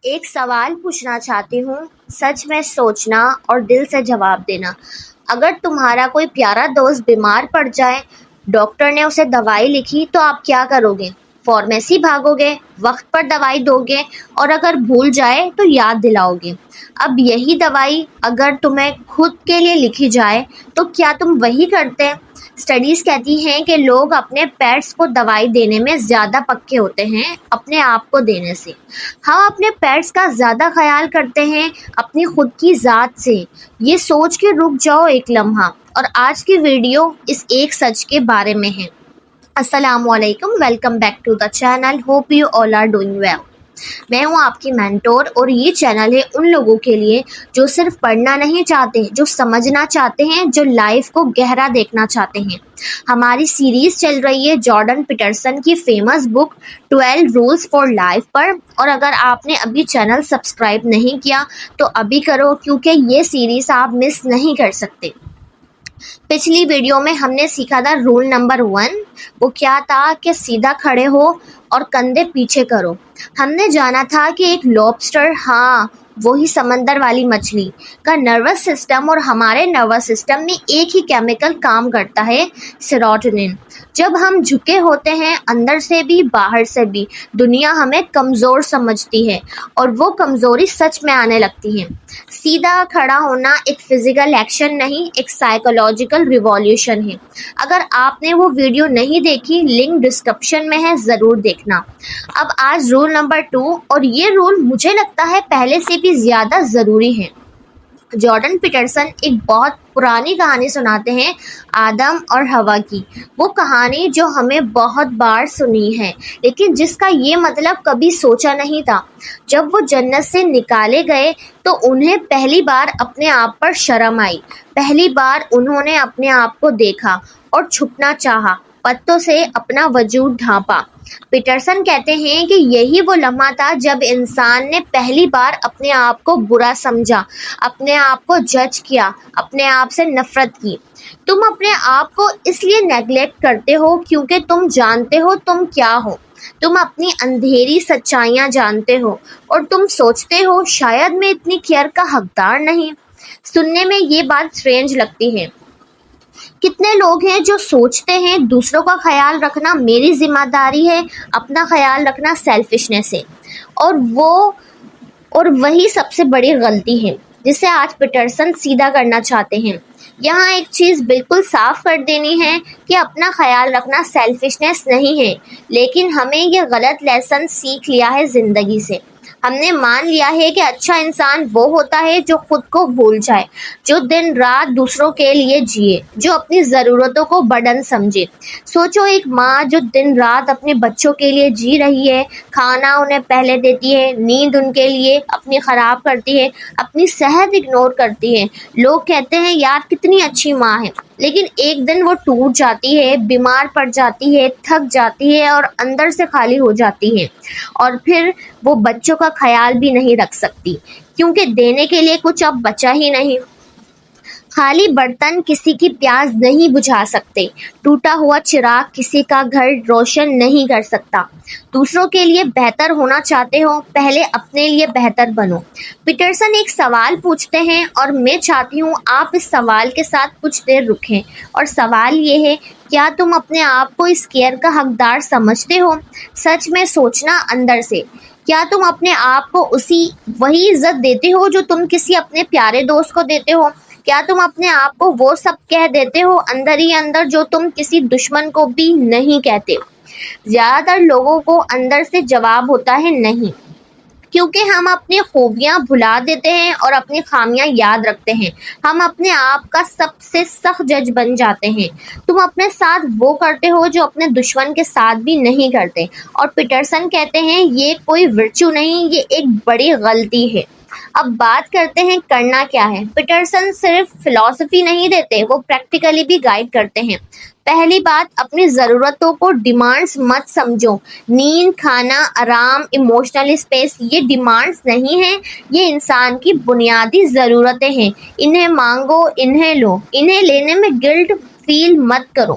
ایک سوال پوچھنا چاہتی ہوں، سچ میں سوچنا اور دل سے جواب دینا۔ اگر تمہارا کوئی پیارا دوست بیمار پڑ جائے، ڈاکٹر نے اسے دوائی لکھی تو آپ کیا کرو گے؟ فارمیسی بھاگو گے، وقت پر دوائی دو گے، اور اگر بھول جائے تو یاد دلاؤ گے۔ اب یہی دوائی اگر تمہیں خود کے لیے لکھی جائے تو کیا تم وہی کرتے؟ اسٹڈیز کہتی ہیں کہ لوگ اپنے پیٹس کو دوائی دینے میں زیادہ پکے ہوتے ہیں اپنے آپ کو دینے سے۔ ہم اپنے پیٹس کا زیادہ خیال کرتے ہیں اپنی خود کی ذات سے۔ یہ سوچ کے رک جاؤ ایک لمحہ، اور آج کی ویڈیو اس ایک سچ کے بارے میں ہے۔ السلام علیکم، welcome back to the channel, hope you all are doing well. میں ہوں آپ کی مینٹور، اور یہ چینل ہے ان لوگوں کے لیے جو صرف پڑھنا نہیں چاہتے، جو سمجھنا چاہتے ہیں، جو لائف کو گہرا دیکھنا چاہتے ہیں۔ ہماری سیریز چل رہی ہے جارڈن پیٹرسن کی famous book 12 rules for life پر، اور اگر آپ نے ابھی چینل سبسکرائب نہیں کیا تو ابھی کرو، کیونکہ یہ سیریز آپ مس نہیں کر سکتے۔ پچھلی ویڈیو میں ہم نے سیکھا تھا رول نمبر 1، وہ کیا تھا کہ سیدھا کھڑے ہو اور کندھے پیچھے کرو۔ ہم نے جانا تھا کہ ایک لوبسٹر، ہاں وہی سمندر والی مچھلی، کا نروس سسٹم اور ہمارے نروس سسٹم میں ایک ہی کیمیکل کام کرتا ہے، سیروٹونن۔ جب ہم جھکے ہوتے ہیں اندر سے بھی باہر سے بھی، دنیا ہمیں کمزور سمجھتی ہے اور وہ کمزوری سچ میں آنے لگتی ہے۔ سیدھا کھڑا ہونا ایک فزیکل ایکشن نہیں، ایک سائیکولوجیکل ریولیوشن ہے۔ اگر آپ نے وہ ویڈیو نہیں دیکھی، لنک ڈسکرپشن میں ہے، ضرور دیکھنا۔ اب آج رول نمبر 2، اور یہ رول مجھے لگتا ہے پہلے سے بھی زیادہ ضروری ہے۔ جارڈن پیٹرسن ایک بہت پرانی کہانی سناتے ہیں، آدم اور ہوا کی۔ وہ کہانی جو ہمیں بہت بار سنی ہے، لیکن جس کا یہ مطلب کبھی سوچا نہیں تھا۔ جب وہ جنت سے نکالے گئے تو انہیں پہلی بار اپنے آپ پر شرم آئی، پہلی بار انہوں نے اپنے آپ کو دیکھا اور چھپنا چاہا، پتوں سے اپنا وجود ڈھانپا۔ پیٹرسن کہتے ہیں کہ یہی وہ لمحہ تھا جب انسان نے پہلی بار اپنے آپ کو برا سمجھا، اپنے آپ کو جج کیا، اپنے آپ سے نفرت کی۔ تم اپنے آپ کو اس لیے نیگلیکٹ کرتے ہو کیونکہ تم جانتے ہو تم کیا ہو۔ تم اپنی اندھیری سچائیاں جانتے ہو، اور تم سوچتے ہو شاید میں اتنی کیئر کا حقدار نہیں۔ سننے میں یہ بات اسٹرینج لگتی ہے۔ کتنے لوگ ہیں جو سوچتے ہیں دوسروں کا خیال رکھنا میری ذمہ داری ہے، اپنا خیال رکھنا سیلفشنس ہے، اور وہی سب سے بڑی غلطی ہے جسے آج پیٹرسن سیدھا کرنا چاہتے ہیں۔ یہاں ایک چیز بالکل صاف کر دینی ہے کہ اپنا خیال رکھنا سیلفشنس نہیں ہے، لیکن ہمیں یہ غلط لیسن سیکھ لیا ہے زندگی سے۔ ہم نے مان لیا ہے کہ اچھا انسان وہ ہوتا ہے جو خود کو بھول جائے، جو دن رات دوسروں کے لیے جیے، جو اپنی ضرورتوں کو برڈن سمجھے۔ سوچو ایک ماں جو دن رات اپنے بچوں کے لیے جی رہی ہے، کھانا انہیں پہلے دیتی ہے، نیند ان کے لیے اپنی خراب کرتی ہے، اپنی صحت اگنور کرتی ہے۔ لوگ کہتے ہیں یار کتنی اچھی ماں ہے، لیکن ایک دن وہ ٹوٹ جاتی ہے، بیمار پڑ جاتی ہے، تھک جاتی ہے اور اندر سے خالی ہو جاتی ہے، اور پھر وہ بچوں کا خیال بھی نہیں رکھ سکتی کیونکہ دینے کے لیے کچھ اب بچا ہی نہیں۔ خالی برتن کسی کی پیاس نہیں بجھا سکتے، ٹوٹا ہوا چراغ کسی کا گھر روشن نہیں کر سکتا۔ دوسروں کے لیے بہتر ہونا چاہتے ہو، پہلے اپنے لیے بہتر بنو۔ پیٹرسن ایک سوال پوچھتے ہیں، اور میں چاہتی ہوں آپ اس سوال کے ساتھ کچھ دیر رکیں، اور سوال یہ ہے، کیا تم اپنے آپ کو اس کیئر کا حقدار سمجھتے ہو؟ سچ میں سوچنا اندر سے، کیا تم اپنے آپ کو وہی عزت دیتے ہو جو تم کسی اپنے پیارے دوست کو دیتے ہو؟ کیا تم اپنے آپ کو وہ سب کہہ دیتے ہو اندر ہی اندر جو تم کسی دشمن کو بھی نہیں کہتے؟ زیادہ تر لوگوں کو اندر سے جواب ہوتا ہے نہیں، کیونکہ ہم اپنی خوبیاں بھلا دیتے ہیں اور اپنی خامیاں یاد رکھتے ہیں۔ ہم اپنے آپ کا سب سے سخت جج بن جاتے ہیں۔ تم اپنے ساتھ وہ کرتے ہو جو اپنے دشمن کے ساتھ بھی نہیں کرتے، اور پیٹرسن کہتے ہیں یہ کوئی ورچو نہیں، یہ ایک بڑی غلطی ہے۔ اب بات کرتے ہیں کرنا کیا ہے۔ پیٹرسن صرف فلسفی نہیں دیتے، وہ پریکٹیکلی بھی گائیڈ کرتے ہیں۔ پہلی بات، اپنی ضرورتوں کو ڈیمانڈز مت سمجھو۔ نیند، کھانا، آرام، ایموشنل اسپیس، یہ ڈیمانڈز نہیں ہیں، یہ انسان کی بنیادی ضرورتیں ہیں۔ انہیں مانگو، انہیں لو، انہیں لینے میں گلٹ فیل مت کرو۔